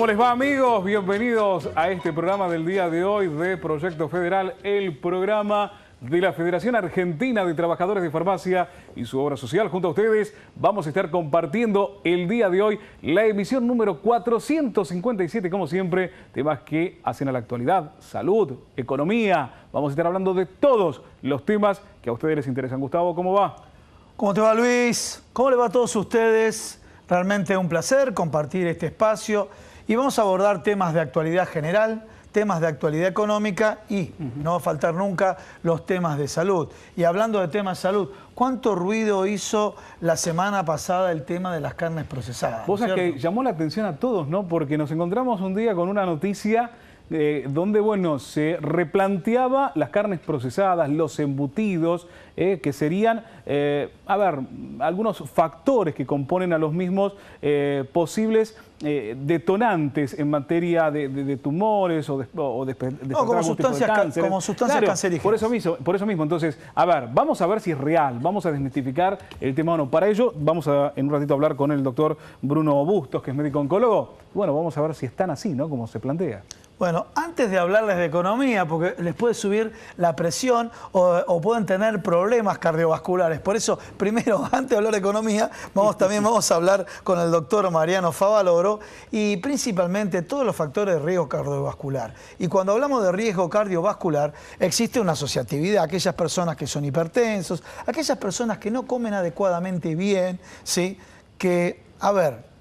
les va, amigos? Bienvenidos a este programa del día de hoy de Proyecto Federal, el programa de la Federación Argentina de Trabajadores de Farmacia y su obra social. Junto a ustedes vamos a estar compartiendo el día de hoy la emisión número 457, como siempre, temas que hacen a la actualidad, salud, economía. Vamos a estar hablando de todos los temas que a ustedes les interesan. Gustavo, ¿cómo va? ¿Cómo te va, Luis? ¿Cómo le va a todos ustedes? Realmente un placer compartir este espacio y vamos a abordar temas de actualidad general, temas de actualidad económica y, no va a faltar nunca, los temas de salud. Y hablando de temas de salud, ¿cuánto ruido hizo la semana pasada el tema de las carnes procesadas? Vos sabés que llamó la atención a todos, ¿no? Porque nos encontramos un día con una noticia donde, bueno, se replanteaba las carnes procesadas, los embutidos, que serían, algunos factores que componen a los mismos posibles detonantes en materia de tumores o como sustancias cancerígenas. Por eso mismo, entonces, vamos a ver si es real, vamos a desmitificar el tema o no. Para ello, vamos a en un ratito hablar con el doctor Bruno Bustos, que es médico oncólogo. Bueno, vamos a ver si están así, ¿no? Como se plantea. Bueno, antes de hablarles de economía, porque les puede subir la presión o pueden tener problemas cardiovasculares. Por eso, primero, antes de hablar de economía, también vamos a hablar con el doctor Mariano Favaloro y principalmente todos los factores de riesgo cardiovascular. Y cuando hablamos de riesgo cardiovascular, existe una asociatividad. Aquellas personas que son hipertensos, aquellas personas que no comen adecuadamente bien, ¿sí?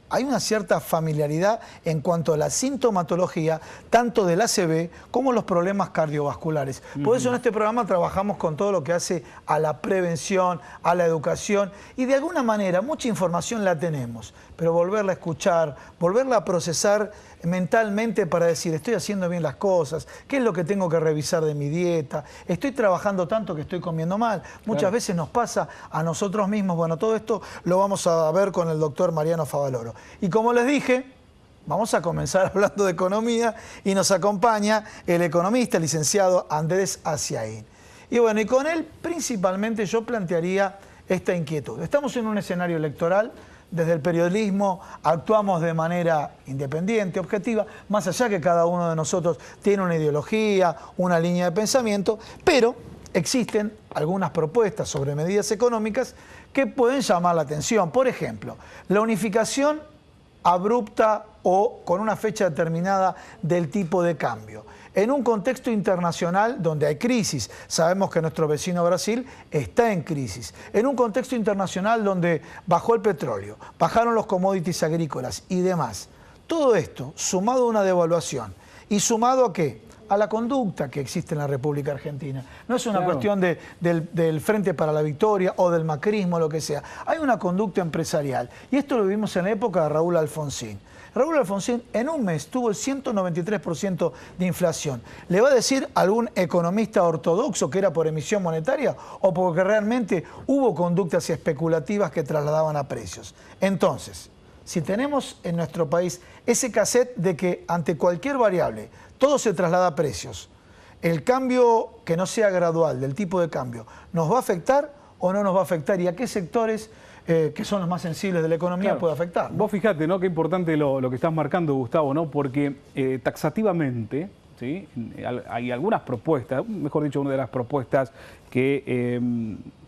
Hay una cierta familiaridad en cuanto a la sintomatología, tanto del ACV como los problemas cardiovasculares. Por eso en este programa trabajamos con todo lo que hace a la prevención, a la educación, y de alguna manera mucha información la tenemos, pero volverla a escuchar, volverla a procesar mentalmente para decir, estoy haciendo bien las cosas, qué es lo que tengo que revisar de mi dieta, estoy trabajando tanto que estoy comiendo mal. Muchas veces nos pasa a nosotros mismos. Bueno, todo esto lo vamos a ver con el doctor Mariano Favaloro. Y como les dije, vamos a comenzar hablando de economía y nos acompaña el economista, el licenciado Andrés Aciaín. Y bueno, y con él principalmente yo plantearía esta inquietud. Estamos en un escenario electoral. Desde el periodismo actuamos de manera independiente, objetiva, más allá que cada uno de nosotros tiene una ideología, una línea de pensamiento, pero existen algunas propuestas sobre medidas económicas que pueden llamar la atención. Por ejemplo, la unificación abrupta o con una fecha determinada del tipo de cambio. En un contexto internacional donde hay crisis, sabemos que nuestro vecino Brasil está en crisis. En un contexto internacional donde bajó el petróleo, bajaron los commodities agrícolas y demás. Todo esto sumado a una devaluación y sumado a ¿qué? A la conducta que existe en la República Argentina. No es una cuestión del Frente para la Victoria o del macrismo, lo que sea. Hay una conducta empresarial. Y esto lo vimos en la época de Raúl Alfonsín. Raúl Alfonsín en un mes tuvo el 193% de inflación. ¿Le va a decir algún economista ortodoxo que era por emisión monetaria o porque realmente hubo conductas especulativas que trasladaban a precios? Entonces, si tenemos en nuestro país ese cassette de que ante cualquier variable todo se traslada a precios, ¿el cambio que no sea gradual del tipo de cambio nos va a afectar o no nos va a afectar? ¿Y a qué sectores que son los más sensibles de la economía puede afectar, ¿no? Vos fijate, ¿no? Qué importante lo que estás marcando, Gustavo, ¿no? Porque taxativamente, ¿sí? Hay algunas propuestas, mejor dicho, una de las propuestas que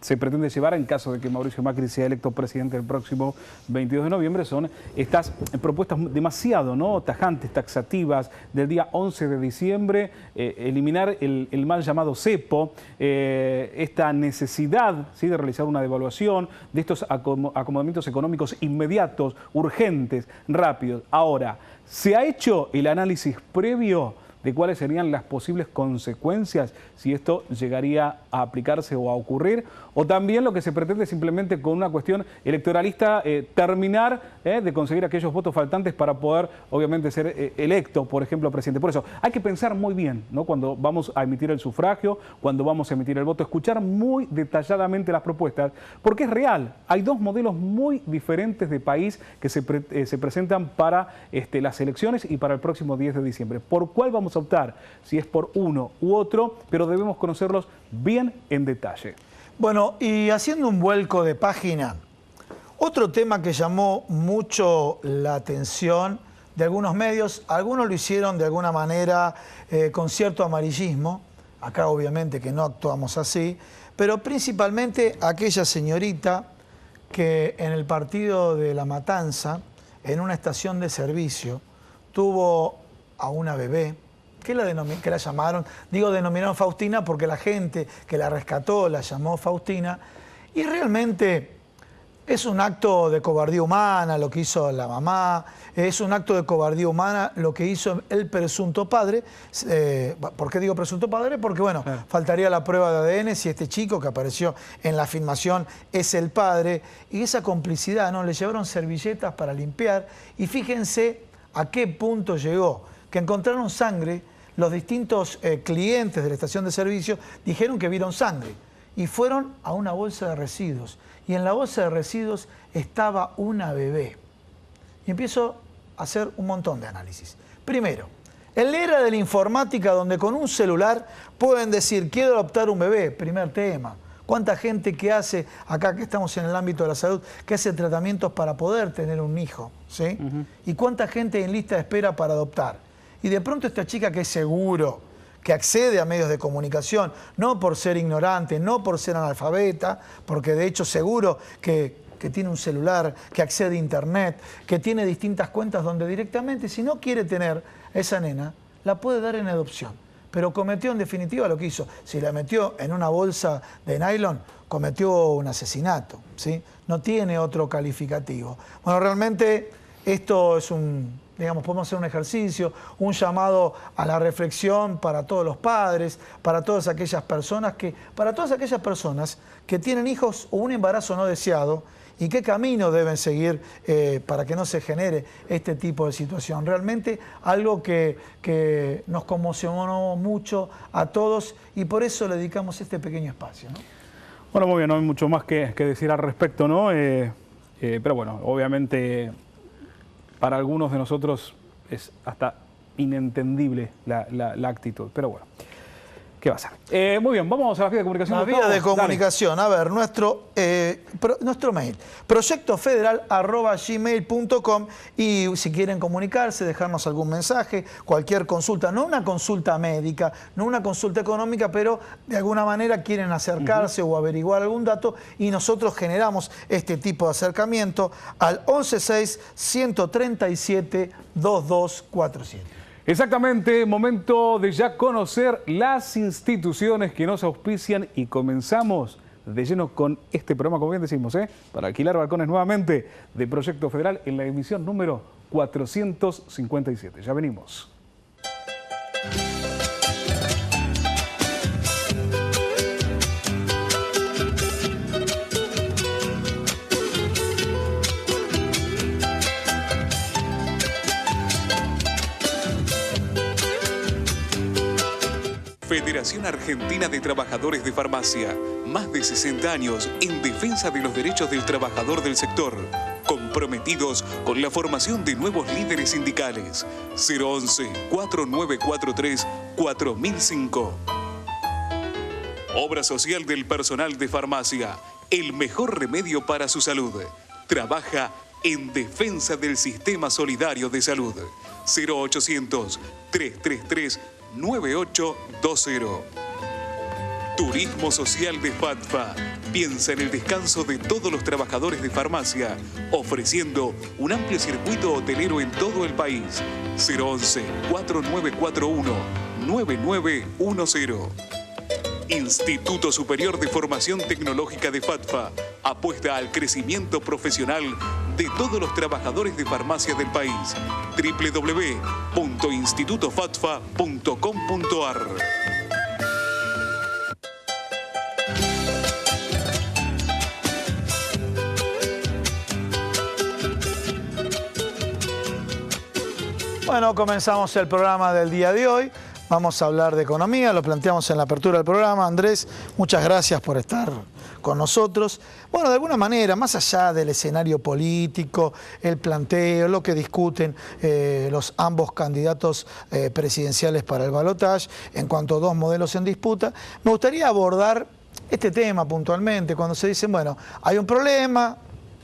se pretende llevar en caso de que Mauricio Macri sea electo presidente el próximo 22 de noviembre, son estas propuestas demasiado, ¿no? Tajantes, taxativas, del día 11 de diciembre, eliminar el mal llamado cepo, esta necesidad, ¿sí? De realizar una devaluación, de estos acomodamientos económicos inmediatos, urgentes, rápidos. Ahora, ¿se ha hecho el análisis previo de cuáles serían las posibles consecuencias si esto llegaría a aplicarse o a ocurrir? O también lo que se pretende simplemente con una cuestión electoralista terminar de conseguir aquellos votos faltantes para poder obviamente ser electo, por ejemplo, presidente. Por eso hay que pensar muy bien, ¿no? Cuando vamos a emitir el sufragio, cuando vamos a emitir el voto, escuchar muy detalladamente las propuestas, porque es real. Hay dos modelos muy diferentes de país que se presentan para las elecciones y para el próximo 10 de diciembre. ¿Por cuál vamos a optar? Si es por uno u otro, pero debemos conocerlos bien en detalle. Bueno, y haciendo un vuelco de página, otro tema que llamó mucho la atención de algunos medios. Algunos lo hicieron de alguna manera con cierto amarillismo. Acá obviamente que no actuamos así, pero principalmente aquella señorita que en el partido de La Matanza, en una estación de servicio, tuvo a una bebé, que la llamaron, denominaron Faustina porque la gente que la rescató la llamó Faustina, y realmente es un acto de cobardía humana lo que hizo la mamá, es un acto de cobardía humana lo que hizo el presunto padre. ¿Por qué digo presunto padre? Porque, bueno, faltaría la prueba de ADN si este chico que apareció en la filmación es el padre. Y esa complicidad, ¿no? Le llevaron servilletas para limpiar y fíjense a qué punto llegó, que encontraron sangre. Los distintos clientes de la estación de servicio dijeron que vieron sangre y fueron a una bolsa de residuos. Y en la bolsa de residuos estaba una bebé. Y empiezo a hacer un montón de análisis. Primero, en la era de la informática, donde con un celular pueden decir, quiero adoptar un bebé, primer tema. ¿Cuánta gente que hace, acá que estamos en el ámbito de la salud, que hace tratamientos para poder tener un hijo? ¿Sí? ¿Y cuánta gente en lista de espera para adoptar? Y de pronto esta chica que es seguro, que accede a medios de comunicación, no por ser ignorante, no por ser analfabeta, porque de hecho seguro que tiene un celular, que accede a internet, que tiene distintas cuentas donde directamente, si no quiere tener a esa nena, la puede dar en adopción. Pero cometió en definitiva lo que hizo. Si la metió en una bolsa de nylon, cometió un asesinato, ¿sí? No tiene otro calificativo. Bueno, realmente esto es podemos hacer un ejercicio, un llamado a la reflexión para todos los padres, para todas aquellas personas que tienen hijos o un embarazo no deseado y qué camino deben seguir para que no se genere este tipo de situación. Realmente algo que nos conmocionó mucho a todos y por eso le dedicamos este pequeño espacio, ¿no? Bueno, muy bien, no hay mucho más que decir al respecto, ¿no? Pero bueno, obviamente para algunos de nosotros es hasta inentendible la actitud, pero bueno, ¿qué va a ser? Muy bien, vamos a la vía de comunicación. La vía de comunicación, dale. A ver, nuestro mail, proyectofederal@gmail.com, y si quieren comunicarse, dejarnos algún mensaje, cualquier consulta, no una consulta médica, no una consulta económica, pero de alguna manera quieren acercarse o averiguar algún dato, y nosotros generamos este tipo de acercamiento al 116-137-2247. Exactamente, momento de ya conocer las instituciones que nos auspician y comenzamos de lleno con este programa, como bien decimos, para alquilar balcones nuevamente, de Proyecto Federal en la emisión número 457. Ya venimos. Federación Argentina de Trabajadores de Farmacia. Más de 60 años en defensa de los derechos del trabajador del sector. Comprometidos con la formación de nuevos líderes sindicales. 011-4943-4005. Obra social del personal de farmacia. El mejor remedio para su salud. Trabaja en defensa del sistema solidario de salud. 0800-333-9820. Turismo Social de FATFA. Piensa en el descanso de todos los trabajadores de farmacia, ofreciendo un amplio circuito hotelero en todo el país. 011-4941-9910. Instituto Superior de Formación Tecnológica de FATFA apuesta al crecimiento profesional de todos los trabajadores de farmacia del país. www.institutofatfa.com.ar. Bueno, comenzamos el programa del día de hoy. Vamos a hablar de economía, lo planteamos en la apertura del programa. Andrés, muchas gracias por estar con nosotros. Bueno, de alguna manera, más allá del escenario político, el planteo, lo que discuten los ambos candidatos presidenciales para el balotaje, en cuanto a dos modelos en disputa, me gustaría abordar este tema puntualmente, cuando se dicen, bueno, hay un problema,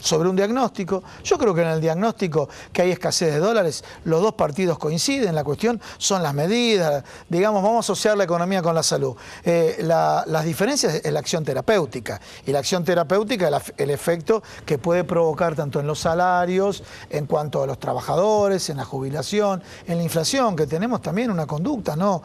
sobre un diagnóstico. Yo creo que en el diagnóstico que hay escasez de dólares, los dos partidos coinciden. La cuestión son las medidas. Digamos, vamos a asociar la economía con la salud. Las diferencias es la acción terapéutica. Y la acción terapéutica es el efecto que puede provocar tanto en los salarios, en cuanto a los trabajadores, en la jubilación, en la inflación, que tenemos también una conducta, ¿no?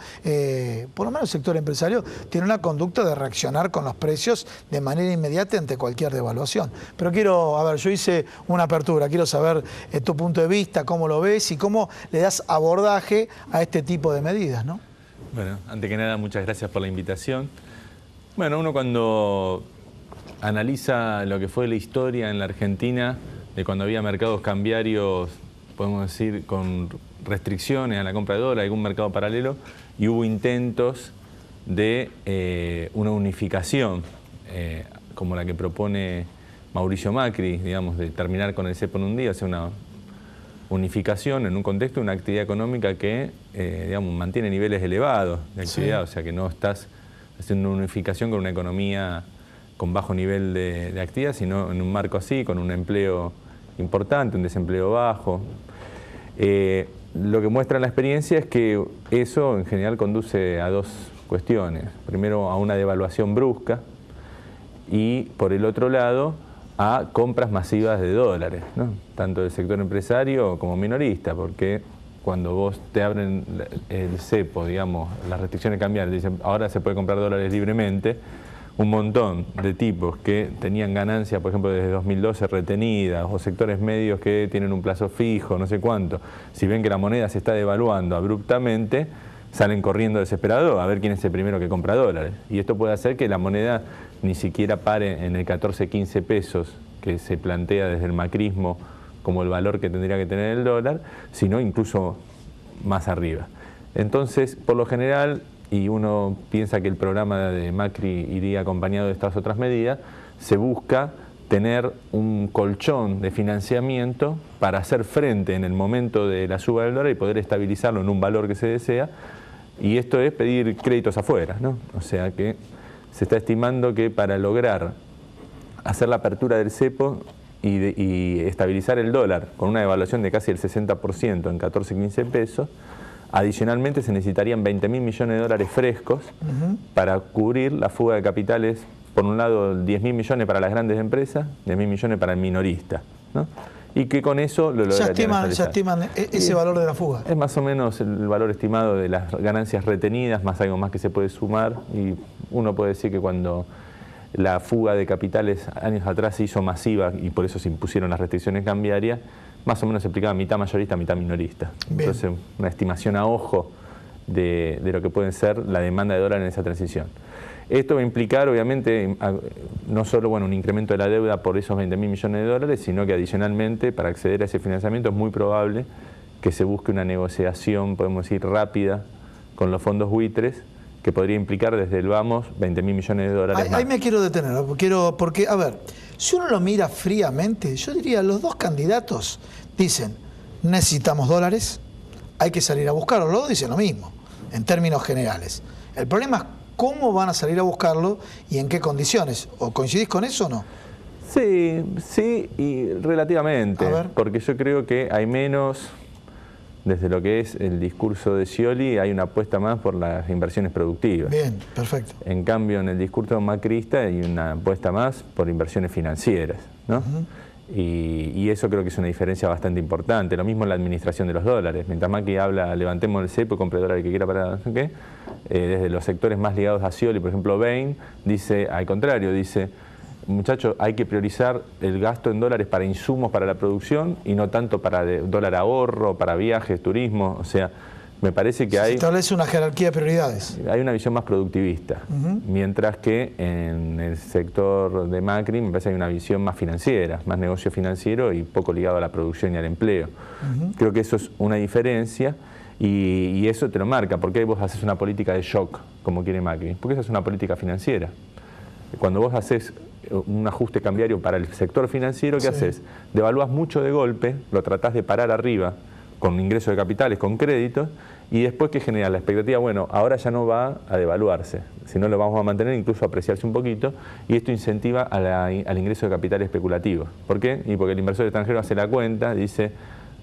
Por lo menos el sector empresario tiene una conducta de reaccionar con los precios de manera inmediata ante cualquier devaluación. Pero quiero, a ver, yo hice una apertura, quiero saber tu punto de vista, cómo lo ves y cómo le das abordaje a este tipo de medidas, ¿no? Bueno, antes que nada, muchas gracias por la invitación. Bueno, uno cuando analiza lo que fue la historia en la Argentina, de cuando había mercados cambiarios, podemos decir, con restricciones a la compra de dólar, algún mercado paralelo, y hubo intentos de una unificación, como la que propone Mauricio Macri, digamos, de terminar con el cepo en un día, hacer una unificación en un contexto de una actividad económica que, digamos, mantiene niveles elevados de actividad, sí. O sea que no estás haciendo una unificación con una economía con bajo nivel de actividad, sino en un marco así, con un empleo importante, un desempleo bajo. Lo que muestra la experiencia es que eso en general conduce a dos cuestiones. Primero, a una devaluación brusca y, por el otro lado, a compras masivas de dólares, ¿no? Tanto del sector empresario como minorista, porque cuando vos te abren el cepo, digamos, las restricciones cambiarias, dicen ahora se puede comprar dólares libremente, un montón de tipos que tenían ganancias, por ejemplo, desde 2012 retenidas, o sectores medios que tienen un plazo fijo, no sé cuánto, si ven que la moneda se está devaluando abruptamente, salen corriendo desesperados a ver quién es el primero que compra dólares. Y esto puede hacer que la moneda ni siquiera pare en el 14, 15 pesos que se plantea desde el macrismo como el valor que tendría que tener el dólar, sino incluso más arriba. Entonces, por lo general, y uno piensa que el programa de Macri iría acompañado de estas otras medidas, se busca tener un colchón de financiamiento para hacer frente en el momento de la suba del dólar y poder estabilizarlo en un valor que se desea, y esto es pedir créditos afuera, ¿no? O sea que se está estimando que para lograr hacer la apertura del cepo y estabilizar el dólar con una devaluación de casi el 60% en 14, 15 pesos, adicionalmente se necesitarían 20.000 millones de dólares frescos para cubrir la fuga de capitales. Por un lado, 10.000 millones para las grandes empresas, 10.000 millones para el minorista, ¿no? Y que con eso lo lograrían. ¿Ya estiman ese valor de la fuga? Es más o menos el valor estimado de las ganancias retenidas, más algo más que se puede sumar. Y uno puede decir que cuando la fuga de capitales años atrás se hizo masiva y por eso se impusieron las restricciones cambiarias, más o menos se aplicaba mitad mayorista, mitad minorista. Bien. Entonces, una estimación a ojo de lo que puede ser la demanda de dólar en esa transición. Esto va a implicar, obviamente, no solo un incremento de la deuda por esos 20.000 millones de dólares, sino que adicionalmente, para acceder a ese financiamiento, es muy probable que se busque una negociación, podemos decir, rápida con los fondos buitres, que podría implicar desde el vamos 20.000 millones de dólares más. Ahí me quiero detener, porque, a ver, si uno lo mira fríamente, yo diría, los dos candidatos dicen, necesitamos dólares, hay que salir a buscarlos. Los dos dicen lo mismo, en términos generales. El problema es cómo van a salir a buscarlo y en qué condiciones. ¿O coincidís con eso o no? Sí, sí, y relativamente. Porque yo creo que hay menos, desde lo que es el discurso de Scioli, hay una apuesta más por las inversiones productivas. Bien, perfecto. En cambio, en el discurso macrista hay una apuesta más por inversiones financieras, ¿no? Y eso creo que es una diferencia bastante importante. Lo mismo en la administración de los dólares. Mientras Macri habla, levantemos el cepo y compre dólares que quiera para no sé qué, desde los sectores más ligados a Scioli, por ejemplo, Bain, dice, al contrario, dice, muchachos, hay que priorizar el gasto en dólares para insumos para la producción y no tanto para dólar ahorro, para viajes, turismo. O sea, me parece que hay... Se establece una jerarquía de prioridades. Hay una visión más productivista, mientras que en el sector de Macri me parece que hay una visión más financiera, más negocio financiero y poco ligado a la producción y al empleo. Creo que eso es una diferencia y eso te lo marca. ¿Por qué vos haces una política de shock, como quiere Macri? Porque esa es una política financiera. Cuando vos haces un ajuste cambiario para el sector financiero, ¿qué haces? Devalúas mucho de golpe, lo tratás de parar arriba, con ingresos de capitales, con créditos, Y después, ¿qué genera? La expectativa, bueno, ahora ya no va a devaluarse, sino lo vamos a mantener, incluso a apreciarse un poquito, y esto incentiva al ingreso de capital especulativo. ¿Por qué? Y porque el inversor extranjero hace la cuenta, dice,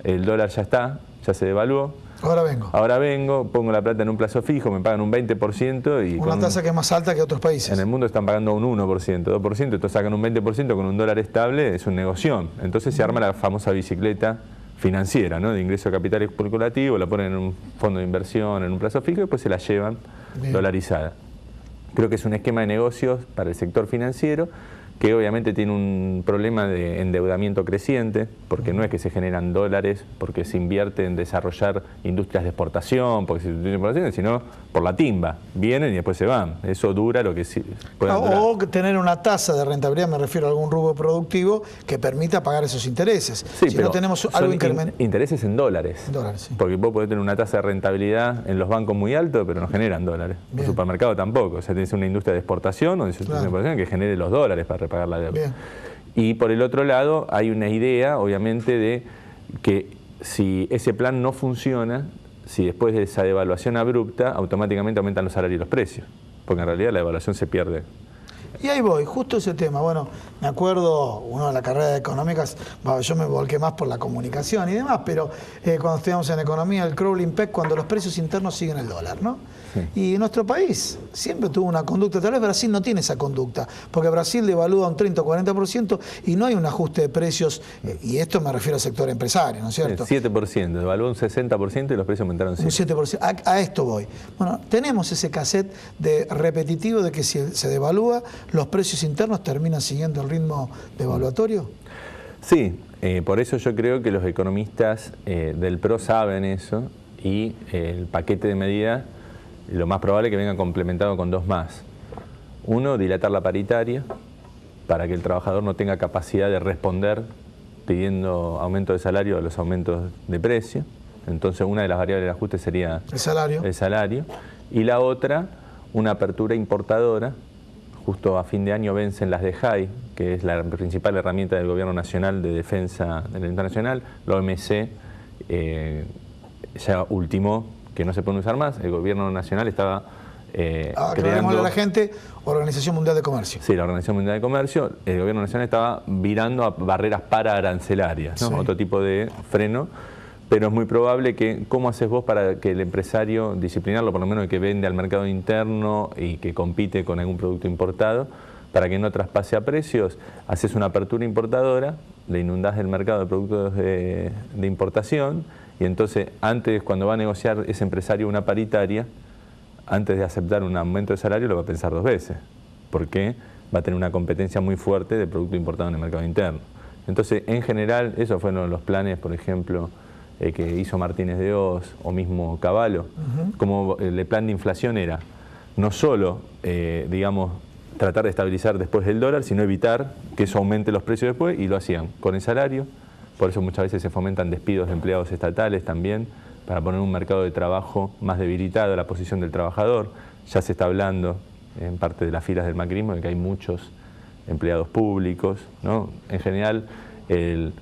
el dólar ya está, ya se devaluó. Ahora vengo, pongo la plata en un plazo fijo, me pagan un 20% y... Una tasa que es más alta que otros países. En el mundo están pagando un 1%, 2%, entonces sacan un 20% con un dólar estable, es un negocio. Entonces se arma la famosa bicicleta financiera, ¿no? De ingreso de capital especulativo, la ponen en un fondo de inversión, en un plazo fijo y después se la llevan dolarizada. Creo que es un esquema de negocios para el sector financiero que obviamente tiene un problema de endeudamiento creciente, porque no es que se generan dólares, porque se invierte en desarrollar industrias de exportación, porque se de exportación, sino por la timba. Vienen y después se van. Eso dura lo que sí puede durar. O tener una tasa de rentabilidad, me refiero a algún rubro productivo, que permita pagar esos intereses. Sí, si no tenemos algo intereses en dólares. Sí. Porque vos podés tener una tasa de rentabilidad en los bancos muy alto, pero no generan dólares. El supermercado tampoco. O sea, tenés una industria de exportación o de exportación que genere los dólares para pagar la deuda. Bien. Y por el otro lado hay una idea, obviamente, de que si ese plan no funciona, si después de esa devaluación abrupta, automáticamente aumentan los salarios y los precios, porque en realidad la devaluación se pierde. Y ahí voy, justo ese tema. Bueno, me acuerdo, uno de la carrera de económicas, yo me volqué más por la comunicación y demás, pero cuando estudiamos en economía, el crawling peg, cuando los precios internos siguen el dólar, ¿no? Sí. Y nuestro país siempre tuvo una conducta, tal vez Brasil no tiene esa conducta, porque Brasil devalúa un 30 o 40% y no hay un ajuste de precios, y esto me refiero al sector empresario, ¿no es cierto? El 7%, devaluó un 60% y los precios aumentaron un 7%. Un 7%. A esto voy. Bueno, tenemos ese cassette de repetitivo de que si se devalúa, los precios internos terminan siguiendo el ritmo devaluatorio. Sí, por eso yo creo que los economistas del PRO saben eso y el paquete de medidas lo más probable es que venga complementado con dos más. Uno, dilatar la paritaria para que el trabajador no tenga capacidad de responder pidiendo aumento de salario a los aumentos de precio. Entonces una de las variables de ajuste sería el salario. Y la otra, una apertura importadora. Justo a fin de año vencen las de JAI, que es la principal herramienta del Gobierno Nacional de Defensa Internacional. La OMC ya ultimó que no se pueden usar más. El Gobierno Nacional estaba creando... a la gente, Organización Mundial de Comercio. Sí, la Organización Mundial de Comercio. El Gobierno Nacional estaba virando a barreras pararancelarias, ¿no? Sí. Otro tipo de freno. Pero es muy probable que, ¿cómo haces vos para que el empresario disciplinarlo, por lo menos el que vende al mercado interno y que compite con algún producto importado, para que no traspase a precios? Haces una apertura importadora, le inundás el mercado de productos de importación y entonces antes, cuando va a negociar ese empresario una paritaria, antes de aceptar un aumento de salario lo va a pensar dos veces, porque va a tener una competencia muy fuerte de producto importado en el mercado interno. Entonces, en general, esos fueron los planes, por ejemplo, que hizo Martínez de Oz o mismo Cavallo. Como el plan de inflación era no solo, digamos, tratar de estabilizar después del dólar, sino evitar que eso aumente los precios después, y lo hacían con el salario. Por eso muchas veces se fomentan despidos de empleados estatales también, para poner un mercado de trabajo más debilitado, la posición del trabajador. Ya se está hablando en parte de las filas del macrismo de que hay muchos empleados públicos, ¿no? En general, el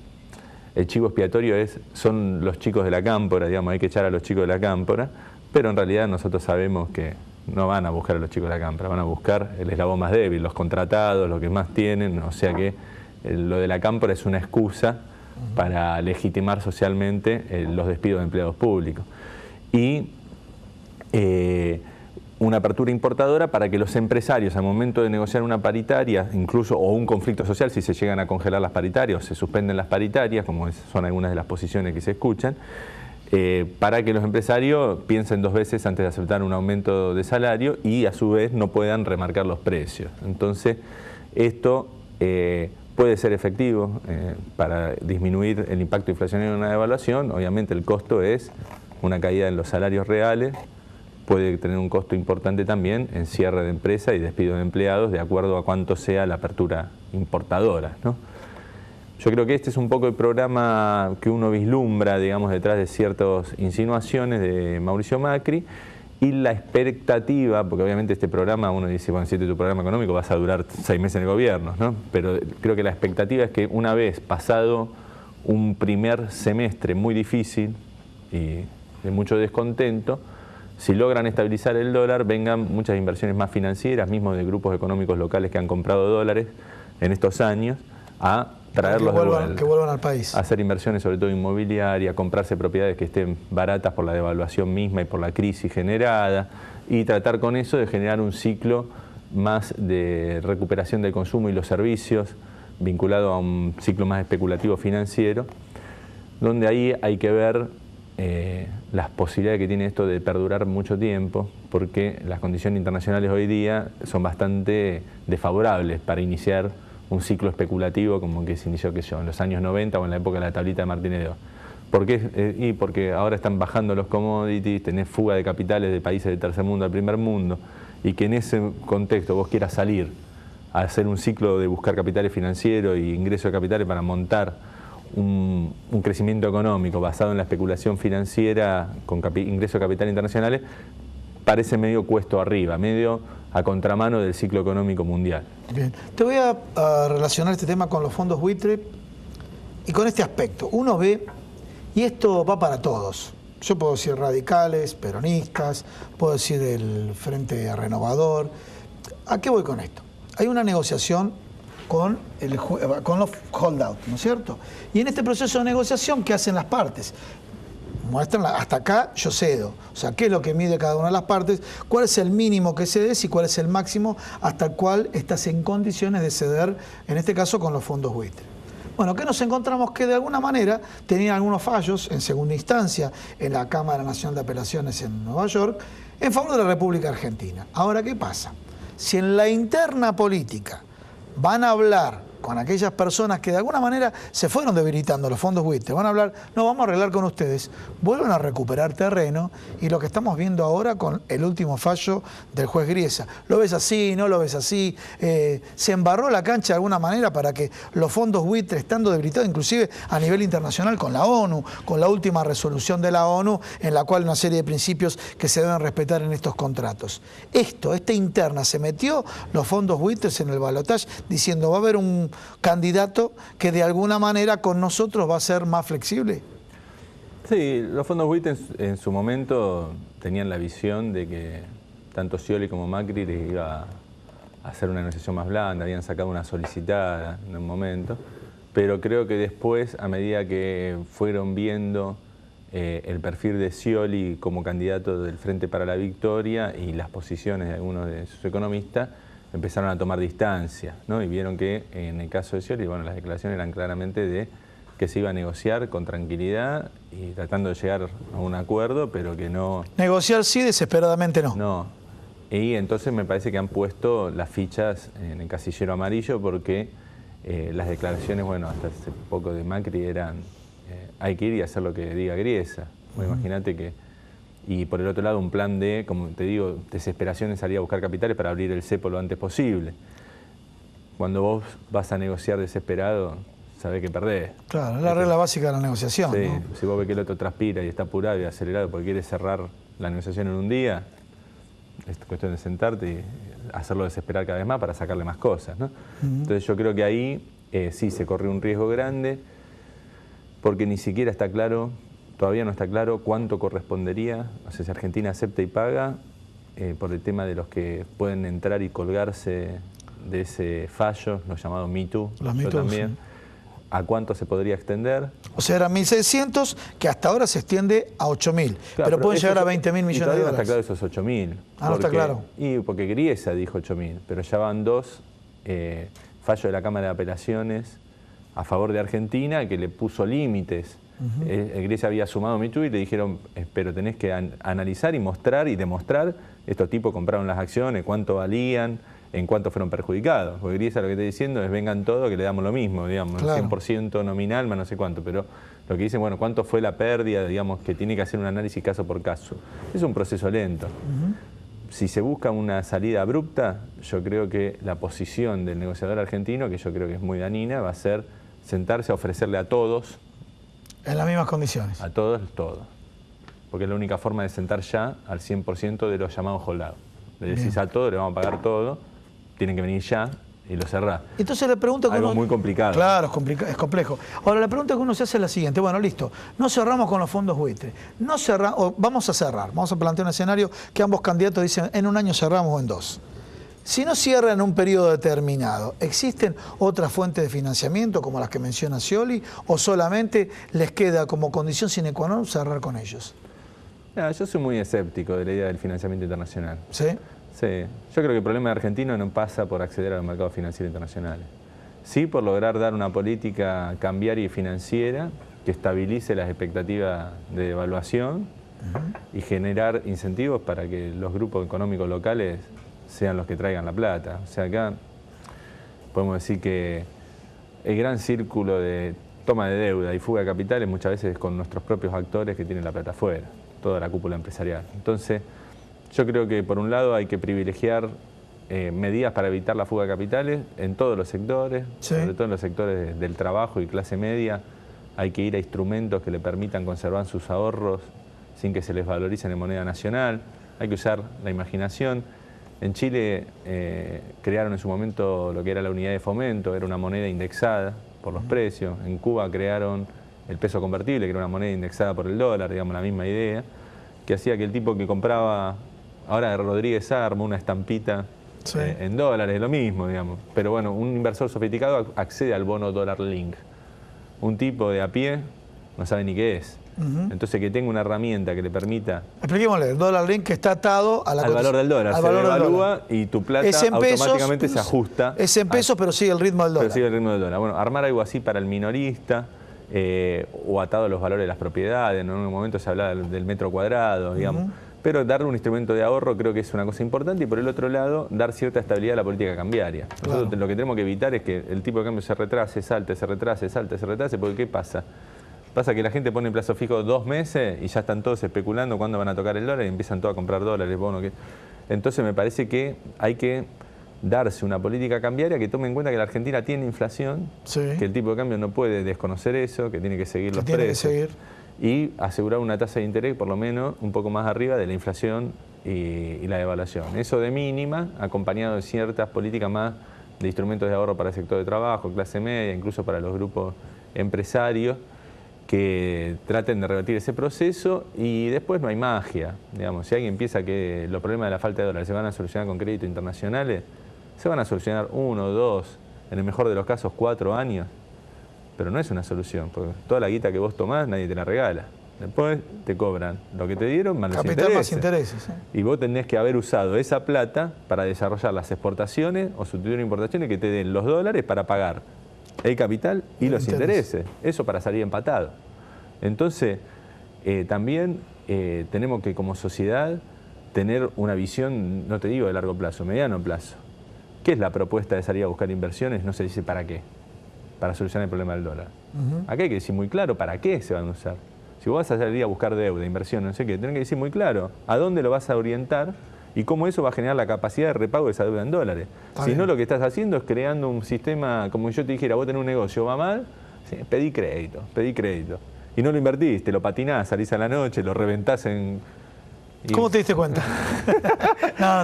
chivo expiatorio son los chicos de la cámpora, digamos, hay que echar a los chicos de la cámpora, pero en realidad nosotros sabemos que no van a buscar a los chicos de la cámpora, van a buscar el eslabón más débil, los contratados, los que más tienen, o sea que lo de la cámpora es una excusa para legitimar socialmente los despidos de empleados públicos. Y una apertura importadora para que los empresarios, al momento de negociar una paritaria, incluso o un conflicto social, si se llegan a congelar las paritarias o se suspenden las paritarias, como son algunas de las posiciones que se escuchan, para que los empresarios piensen dos veces antes de aceptar un aumento de salario y a su vez no puedan remarcar los precios. Entonces, esto puede ser efectivo para disminuir el impacto inflacionario de una devaluación. Obviamente el costo es una caída en los salarios reales, puede tener un costo importante también en cierre de empresa y despido de empleados, de acuerdo a cuánto sea la apertura importadora, ¿no? Yo creo que este es un poco el programa que uno vislumbra, digamos, detrás de ciertas insinuaciones de Mauricio Macri, y la expectativa, porque obviamente este programa, uno dice, bueno, si este es tu programa económico vas a durar 6 meses en el gobierno, ¿no? Pero creo que la expectativa es que una vez pasado un primer semestre muy difícil y de mucho descontento, si logran estabilizar el dólar, vengan muchas inversiones más financieras, mismo de grupos económicos locales que han comprado dólares en estos años, a traerlos de vuelta. Que vuelvan al país. A hacer inversiones, sobre todo inmobiliarias, comprarse propiedades que estén baratas por la devaluación misma y por la crisis generada, y tratar con eso de generar un ciclo más de recuperación del consumo y los servicios, vinculado a un ciclo más especulativo financiero, donde ahí hay que ver las posibilidades que tiene esto de perdurar mucho tiempo, porque las condiciones internacionales hoy día son bastante desfavorables para iniciar un ciclo especulativo como que se inició, en los años 90 o en la época de la tablita de Martínez de Oz. ¿Por qué? Y porque ahora están bajando los commodities, tenés fuga de capitales de países del tercer mundo al primer mundo, y que en ese contexto vos quieras salir a hacer un ciclo de buscar capitales financieros y ingreso de capitales para montar un crecimiento económico basado en la especulación financiera con ingreso de capital internacionales, parece medio cuesto arriba, medio a contramano del ciclo económico mundial. Bien. Te voy a relacionar este tema con los fondos buitre y con este aspecto. Uno ve, y esto va para todos, yo puedo decir radicales, peronistas, puedo decir el Frente Renovador. ¿A qué voy con esto? Hay una negociación con los holdout, ¿no es cierto? Y en este proceso de negociación, ¿qué hacen las partes? Muestran, hasta acá yo cedo. O sea, ¿qué es lo que mide cada una de las partes? ¿Cuál es el mínimo que cedes y cuál es el máximo hasta el cual estás en condiciones de ceder, en este caso con los fondos buitre? Bueno, ¿qué nos encontramos? Que de alguna manera tenían algunos fallos en segunda instancia en la Cámara Nacional de Apelaciones en Nueva York en favor de la República Argentina. Ahora, ¿qué pasa? Si en la interna política van a hablar con aquellas personas que de alguna manera se fueron debilitando los fondos buitre, van a hablar, no, vamos a arreglar con ustedes, vuelven a recuperar terreno, y lo que estamos viendo ahora con el último fallo del juez Griesa, ¿lo ves así? ¿No lo ves así? Se embarró la cancha de alguna manera para que los fondos buitre, estando debilitados inclusive a nivel internacional con la ONU, con la última resolución de la ONU, en la cual una serie de principios que se deben respetar en estos contratos. Esta interna se metió los fondos buitres en el balotaje diciendo va a haber un candidato que de alguna manera con nosotros va a ser más flexible. Sí, los fondos buitre en su momento tenían la visión de que tanto Scioli como Macri les iba a hacer una negociación más blanda, habían sacado una solicitada en un momento, pero creo que después, a medida que fueron viendo el perfil de Scioli como candidato del Frente para la Victoria y las posiciones de algunos de sus economistas, empezaron a tomar distancia, ¿no? Y vieron que en el caso de Scioli, bueno, las declaraciones eran claramente de que se iba a negociar con tranquilidad y tratando de llegar a un acuerdo, pero que no... Negociar sí, desesperadamente no. No. Y entonces me parece que han puesto las fichas en el casillero amarillo, porque las declaraciones, bueno, hasta hace poco de Macri eran hay que ir y hacer lo que diga Griesa. Bueno, imagínate que... Y por el otro lado un plan de, como te digo, desesperación en salir a buscar capitales para abrir el cepo lo antes posible. Cuando vos vas a negociar desesperado, sabés que perdés. Claro, es la regla básica de la negociación, sí, ¿no? Si vos ves que el otro transpira y está apurado y acelerado porque quiere cerrar la negociación en un día, es cuestión de sentarte y hacerlo desesperar cada vez más para sacarle más cosas, ¿no? Entonces yo creo que ahí sí se corrió un riesgo grande, porque ni siquiera está claro... Todavía no está claro cuánto correspondería, o sea, si Argentina acepta y paga, por el tema de los que pueden entrar y colgarse de ese fallo, los llamados Me Too, yo también, sí. ¿A cuánto se podría extender? O sea, eran 1.600, que hasta ahora se extiende a 8.000, claro, pero pueden llegar a 20.000 millones de dólares. No está claro esos 8.000. Ah, no está claro. Y porque Griesa dijo 8.000, pero ya van dos fallos de la Cámara de Apelaciones a favor de Argentina que le puso límites. Griesa había sumado Me Too y le dijeron, pero tenés que analizar y mostrar y demostrar, estos tipos compraron las acciones, cuánto valían, en cuánto fueron perjudicados. Porque Griesa lo que está diciendo es vengan todos que le damos lo mismo, digamos, claro. 100% nominal, más no sé cuánto, pero lo que dicen, bueno, cuánto fue la pérdida, digamos, que tiene que hacer un análisis caso por caso. Es un proceso lento. Si se busca una salida abrupta, yo creo que la posición del negociador argentino, que yo creo que es muy danina, va a ser sentarse a ofrecerle a todos. En las mismas condiciones. A todos, todo. Porque es la única forma de sentar ya al 100% de los llamados holdados. Le decís a todos, le vamos a pagar todo, tienen que venir ya, y lo cerrás. Entonces la pregunta que Algo uno, muy complicado. Claro, es complejo. Ahora la pregunta que uno se hace es la siguiente. Bueno, listo. No cerramos con los fondos buitre. No cerramos, vamos a cerrar. Vamos a plantear un escenario que ambos candidatos dicen en un año cerramos o en 2. Si no cierran en un periodo determinado, ¿existen otras fuentes de financiamiento como las que menciona Scioli o solamente les queda como condición sine qua non cerrar con ellos? No, yo soy muy escéptico de la idea del financiamiento internacional. ¿Sí? Sí, yo creo que el problema argentino no pasa por acceder a los mercados financieros internacionales. Sí por lograr dar una política cambiaria y financiera que estabilice las expectativas de devaluación y generar incentivos para que los grupos económicos locales sean los que traigan la plata. O sea, acá podemos decir que el gran círculo de toma de deuda y fuga de capitales muchas veces es con nuestros propios actores que tienen la plata afuera, toda la cúpula empresarial. Entonces, yo creo que por un lado hay que privilegiar medidas para evitar la fuga de capitales en todos los sectores, sí, sobre todo en los sectores del trabajo y clase media. Hay que ir a instrumentos que le permitan conservar sus ahorros sin que se les valoricen en moneda nacional. Hay que usar la imaginación. En Chile crearon en su momento lo que era la unidad de fomento, era una moneda indexada por los precios. En Cuba crearon el peso convertible, que era una moneda indexada por el dólar, digamos la misma idea, que hacía que el tipo que compraba, ahora Rodríguez arma una estampita sí, en dólares, lo mismo, digamos. Pero bueno, un inversor sofisticado accede al bono dólar link. Un tipo de a pie no sabe ni qué es. Entonces, que tenga una herramienta que le permita... Expliquémosle, el dólar link que está atado a al valor del dólar. Al se valor del devalúa dólar. y tu plata Es en automáticamente pesos, se ajusta. Es en pesos, pero sigue el ritmo del dólar. Pero sigue el ritmo del dólar. Bueno, armar algo así para el minorista o atado a los valores de las propiedades. En un momento se hablaba del metro cuadrado, digamos. Pero darle un instrumento de ahorro creo que es una cosa importante y por el otro lado, dar cierta estabilidad a la política cambiaria. Nosotros lo que tenemos que evitar es que el tipo de cambio se retrase, salte, se retrase, salte, se retrase, porque ¿qué pasa? Pasa que la gente pone en plazo fijo 2 meses y ya están todos especulando cuándo van a tocar el dólar y empiezan todos a comprar dólares, bonos. Entonces me parece que hay que darse una política cambiaria que tome en cuenta que la Argentina tiene inflación, sí, que el tipo de cambio no puede desconocer eso, que tiene que seguir los precios. Y asegurar una tasa de interés por lo menos un poco más arriba de la inflación y la devaluación. Eso de mínima, acompañado de ciertas políticas más de instrumentos de ahorro para el sector de trabajo, clase media, incluso para los grupos empresarios, que traten de revertir ese proceso y después no hay magia. Digamos, si alguien piensa que los problemas de la falta de dólares se van a solucionar con créditos internacionales, se van a solucionar 1, 2, en el mejor de los casos 4 años. Pero no es una solución, porque toda la guita que vos tomás nadie te la regala. Después te cobran lo que te dieron más los intereses. Capital más intereses. ¿Sí? Y vos tenés que haber usado esa plata para desarrollar las exportaciones o sustituir importaciones que te den los dólares para pagar el capital y los intereses. Eso para salir empatado. Entonces, también tenemos que como sociedad tener una visión, no te digo de largo plazo, mediano plazo. ¿Qué es la propuesta de salir a buscar inversiones? No se dice para qué. Para solucionar el problema del dólar. Acá hay que decir muy claro para qué se van a usar. Si vos vas a salir a buscar deuda, inversión, no sé qué, tenés que decir muy claro a dónde lo vas a orientar y cómo eso va a generar la capacidad de repago de esa deuda en dólares. Si no, lo que estás haciendo es creando un sistema, como yo te dijera, vos tenés un negocio, va mal, sí, pedí crédito. Y no lo invertiste, lo patinás, salís a la noche, lo reventás en... ¿Cómo te diste cuenta?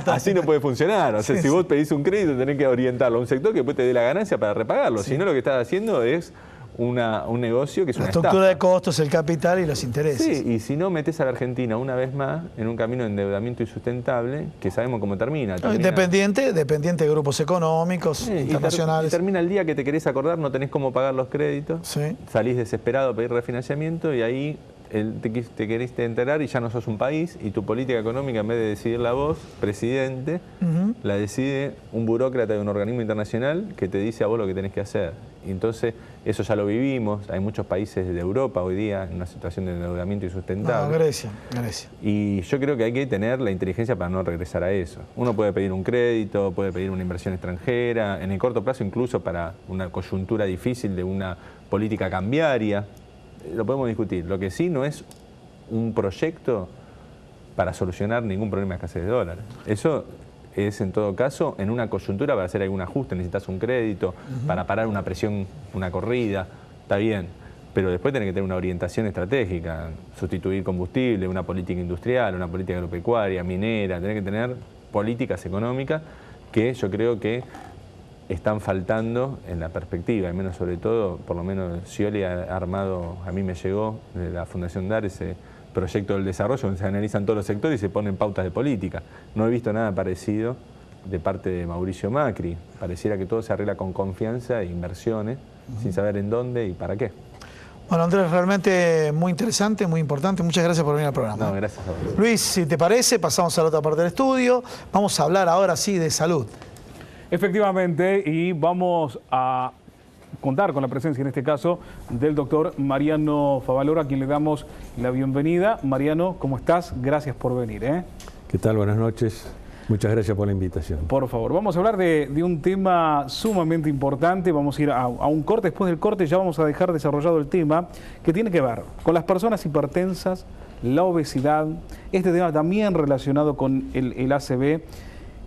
Así no puede funcionar. O sea, si vos pedís un crédito, tenés que orientarlo a un sector que después te dé la ganancia para repagarlo. Si no, lo que estás haciendo es un negocio que es una estructura estafa. De costos, el capital y los intereses. Sí, y si no, metés a la Argentina una vez más en un camino de endeudamiento insustentable, que sabemos cómo termina. Dependiente de grupos económicos, internacionales. Y termina el día que te querés acordar, no tenés cómo pagar los créditos, salís desesperado a pedir refinanciamiento y ahí te queriste enterar y ya no sos un país y tu política económica, en vez de decidirla vos, presidente, la decide un burócrata de un organismo internacional que te dice a vos lo que tenés que hacer. Y entonces, eso ya lo vivimos, hay muchos países de Europa hoy día en una situación de endeudamiento insustentable. Grecia. Y yo creo que hay que tener la inteligencia para no regresar a eso. Uno puede pedir un crédito, puede pedir una inversión extranjera, en el corto plazo incluso para una coyuntura difícil de una política cambiaria. Lo podemos discutir. Lo que sí no es un proyecto para solucionar ningún problema de escasez de dólares. Eso es en todo caso en una coyuntura para hacer algún ajuste, necesitas un crédito para parar una presión, una corrida, está bien, pero después tenés que tener una orientación estratégica, sustituir combustible, una política industrial, una política agropecuaria, minera, tenés que tener políticas económicas que yo creo que están faltando en la perspectiva, al menos sobre todo, por lo menos Scioli ha armado, a mí me llegó de la Fundación DAR ese proyecto del desarrollo donde se analizan todos los sectores y se ponen pautas de política. No he visto nada parecido de parte de Mauricio Macri. Pareciera que todo se arregla con confianza e inversiones, sin saber en dónde y para qué. Bueno, Andrés, realmente muy interesante, muy importante. Muchas gracias por venir al programa. No, gracias a vos. Luis, si te parece, pasamos a la otra parte del estudio. Vamos a hablar ahora sí de salud. Efectivamente, y vamos a contar con la presencia, en este caso, del doctor Mariano Favaloro, a quien le damos la bienvenida. Mariano, ¿cómo estás? Gracias por venir. ¿Qué tal? Buenas noches. Muchas gracias por la invitación. Por favor, vamos a hablar de un tema sumamente importante. Vamos a ir a un corte. Después del corte ya vamos a dejar desarrollado el tema que tiene que ver con las personas hipertensas, la obesidad, este tema también relacionado con el ACV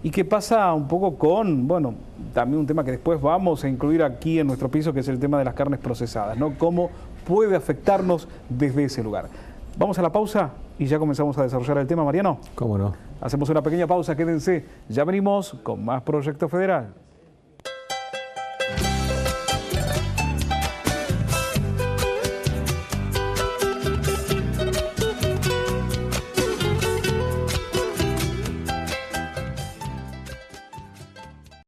y que pasa un poco con, bueno, también un tema que después vamos a incluir aquí en nuestro piso, que es el tema de las carnes procesadas, ¿no? Cómo puede afectarnos desde ese lugar. Vamos a la pausa y ya comenzamos a desarrollar el tema, Mariano. ¿Cómo no? Hacemos una pequeña pausa, quédense. Ya venimos con más Proyecto Federal.